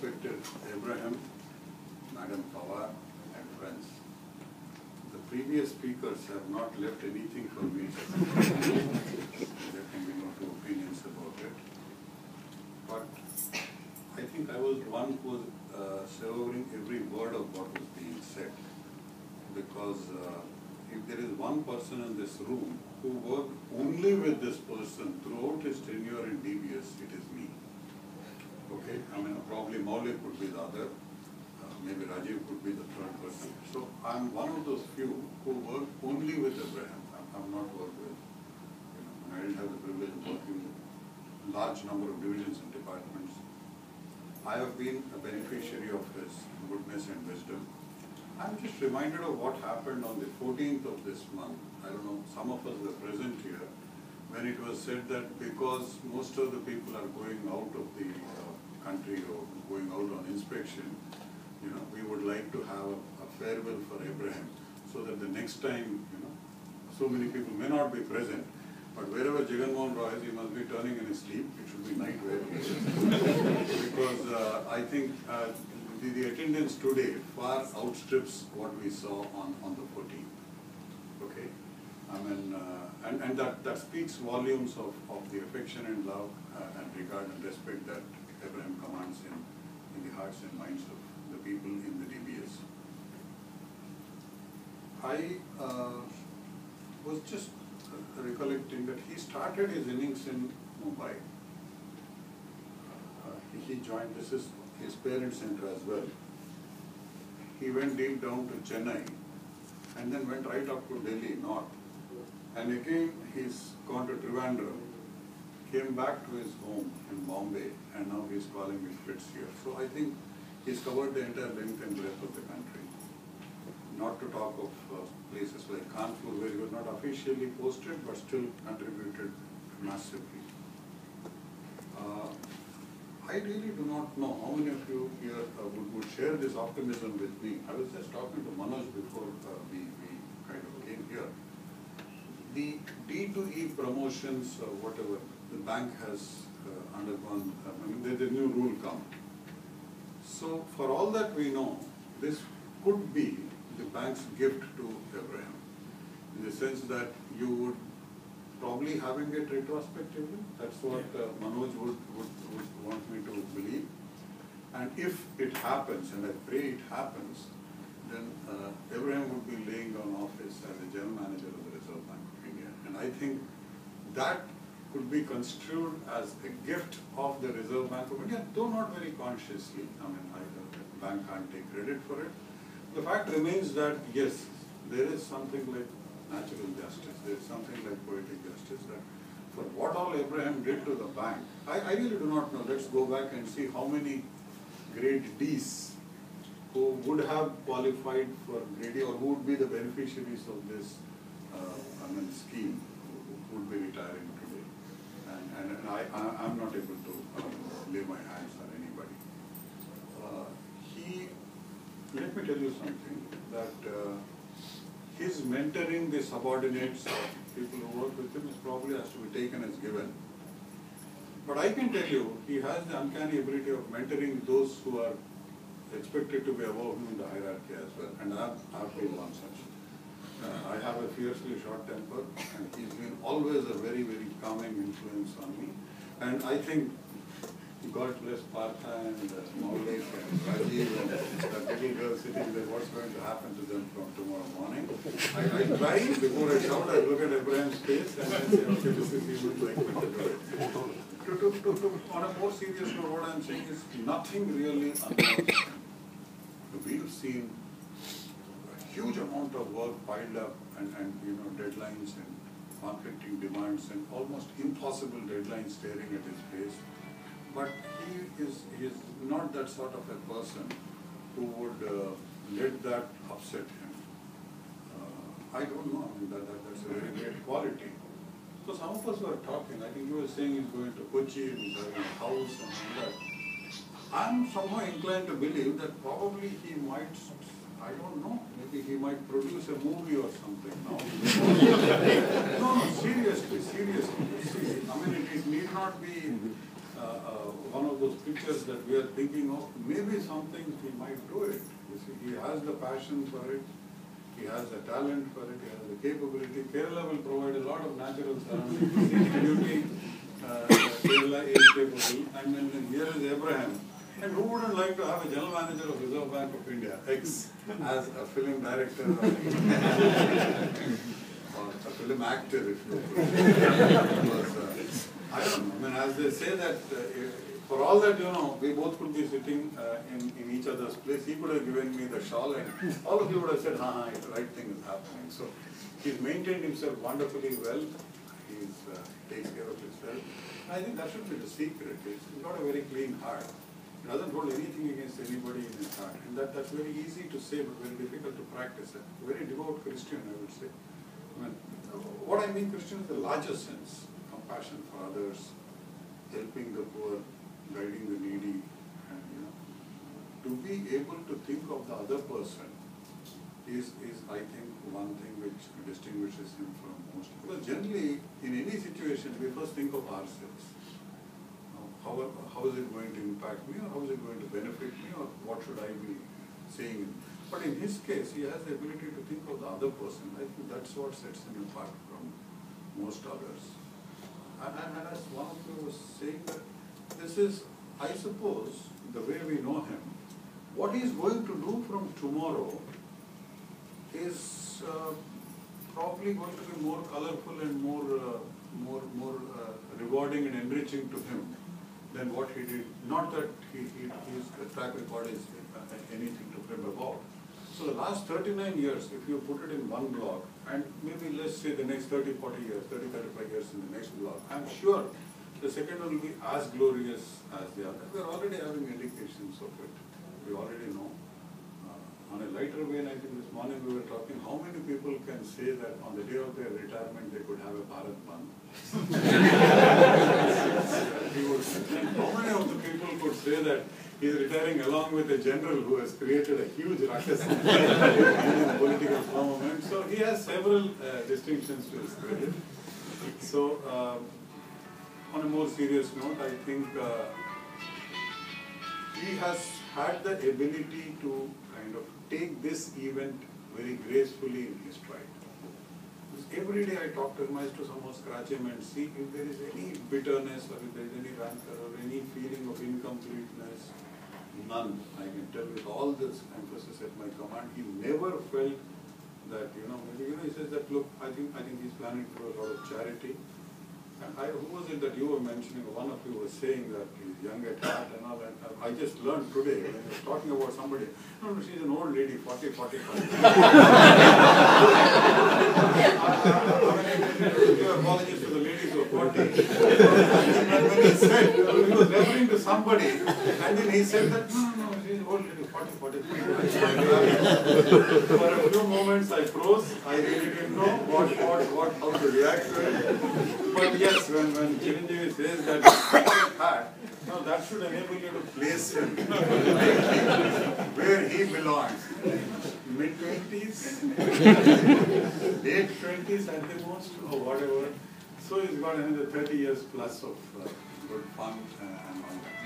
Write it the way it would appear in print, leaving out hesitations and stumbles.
respected Abraham, Madam Pawar, and friends. The previous speakers have not left anything for me. There can be no two opinions about it. But I think I was one who was savoring every word of what was being said. Because if there is one person in this room who worked only with this person throughout his tenure in DBS, it is me. Okay, I mean probably Maulik could be the other, maybe Rajiv could be the third person. So I'm one of those few who worked only with Abraham. I'm not worked with, I didn't have the privilege of working with large number of divisions and departments. I have been a beneficiary of his goodness and wisdom. I'm just reminded of what happened on the 14th of this month. I don't know, some of us were present here when it was said that because most of the people are going out of the country or going out on inspection, we would like to have a farewell for Abraham so that the next time, so many people may not be present, but wherever Jagan Mohan Rao is, he must be turning in his sleep. It should be night where he is. Because I think the attendance today far outstrips what we saw on the 14th. Okay? I mean, and that speaks volumes of the affection and love and regard and respect that Abraham commands in the hearts and minds of the people in the DBS. I was just recollecting that he started his innings in Mumbai. He joined, this is his parent center as well. He went deep down to Chennai and then went right up to Delhi, north. And again he's gone to Trivandrum, came back to his home in Bombay, and now he's calling it Fritz here. So I think he's covered the entire length and breadth of the country. Not to talk of places like Kanpur, where he was not officially posted but still contributed massively. I really do not know how many of you here would share this optimism with me. I was just talking to Manoj before we kind of came here. The D2E promotions, whatever, the bank has undergone, there's a new rule come. So for all that we know, this could be the bank's gift to Abraham, in the sense that you would probably having it retrospectively. That's what Manoj would want me to believe. And if it happens, and I pray it happens, then Abraham would be laying down office as the general manager of the Reserve Bank of India. And I think that could be construed as a gift of the Reserve Bank of India, though not very consciously. I mean, the bank can't take credit for it. The fact remains that, yes, there is something like natural justice, there is something like poetic justice, that for what all Abraham did to the bank, I really do not know. Let's go back and see how many grade Ds who would have qualified for grade D or who would be the beneficiaries of this scheme would be retiring today. And I'm not able to lay my hands on anybody. Let me tell you something, that his mentoring the subordinates or people who work with him is probably has to be taken as given. But I can tell you, he has the uncanny ability of mentoring those who are expected to be above him in the hierarchy as well. And I've been one such. I have a fiercely short temper, and he's been always a very, very calming influence on me. And I think God bless Partha and Maulik and Rajiv and that little girl sitting there, what's going to happen to them from tomorrow morning. I try, before I shout, I look at Abraham's face and I say, okay, this is he would like me to do it. On a more serious note, what I'm saying is nothing really unlike. We've seen a huge amount of work piled up and deadlines and conflicting demands and almost impossible deadlines staring at his face. But he is not that sort of a person who would let that upset him. I don't know, that's a very great quality. So some of us were talking, I think you were saying he's going to Kochi and he's having a house and all that. I'm somehow inclined to believe that probably he might, I don't know, maybe he might produce a movie or something now. No, seriously. See, I mean, it need not be one of those pictures that we are thinking of, maybe something he might do it. You see, he has the passion for it, he has the talent for it, he has the capability. Kerala will provide a lot of natural surroundings. Beauty, Kerala is capable. And then here is Abraham. And who wouldn't like to have a general manager of Reserve Bank of India, ex, as a film director or a film actor, if you will. Because, I don't know, I mean, as they say that, for all that, we both could be sitting in each other's place. He could have given me the shawl and all of you would have said, the right thing is happening. So, he's maintained himself wonderfully well. He's takes care of himself. I think that should be the secret. He's got a very clean heart. He doesn't hold anything against anybody in his heart. And that's very easy to say, but very difficult to practice. A very devout Christian, I would say. I mean, what I mean Christian is the larger sense. Compassion for others, helping the poor, guiding the needy, and to be able to think of the other person is I think one thing which distinguishes him from most. Because generally, in any situation, we first think of ourselves. How is it going to impact me, or how is it going to benefit me, or what should I be saying? But in his case, he has the ability to think of the other person. I think that's what sets him apart from most others. And as one of you was saying, that this is, I suppose, the way we know him. What he is going to do from tomorrow is probably going to be more colorful and more rewarding and enriching to him than what he did. Not that his track record is anything to crib about. So the last 39 years, if you put it in one block, and maybe let's say the next 30, 40 years, 30, 35 years in the next block, I'm sure the second one will be as glorious as the other. We're already having indications of it. We already know. On a lighter vein, I think this morning we were talking, how many people can say that on the day of their retirement they could have a Bharat Bandh? How many of the people could say that he's retiring along with a general who has created a huge ruckus in the political firmament? So he has several distinctions to his credit. So on a more serious note, I think he has had the ability to kind of take this event very gracefully in his stride. Every day I talk to him, I used to somehow scratch him and see if there is any bitterness or if there is any rancor or any feeling of incompleteness. None. I can tell with all this emphasis at my command, he never felt that, maybe, he says that, look, I think he's planning to do a lot of charity. And who was it that you were mentioning? One of you was saying that he's young at heart and all that. I just learned today when he was talking about somebody. No, she's an old lady, 40, 45. I give apologies to the ladies who are 40. And when he said, he was referring to somebody, and then he said that, no, she's an old lady, 40, 45. For a few moments I froze. I really didn't know how to react to it. But yes, when Chiranjeevi says that that should enable you to place him where he belongs. Mid-20s, late 20s at the most, or whatever. So he's got another 30 years plus of good fun and all that.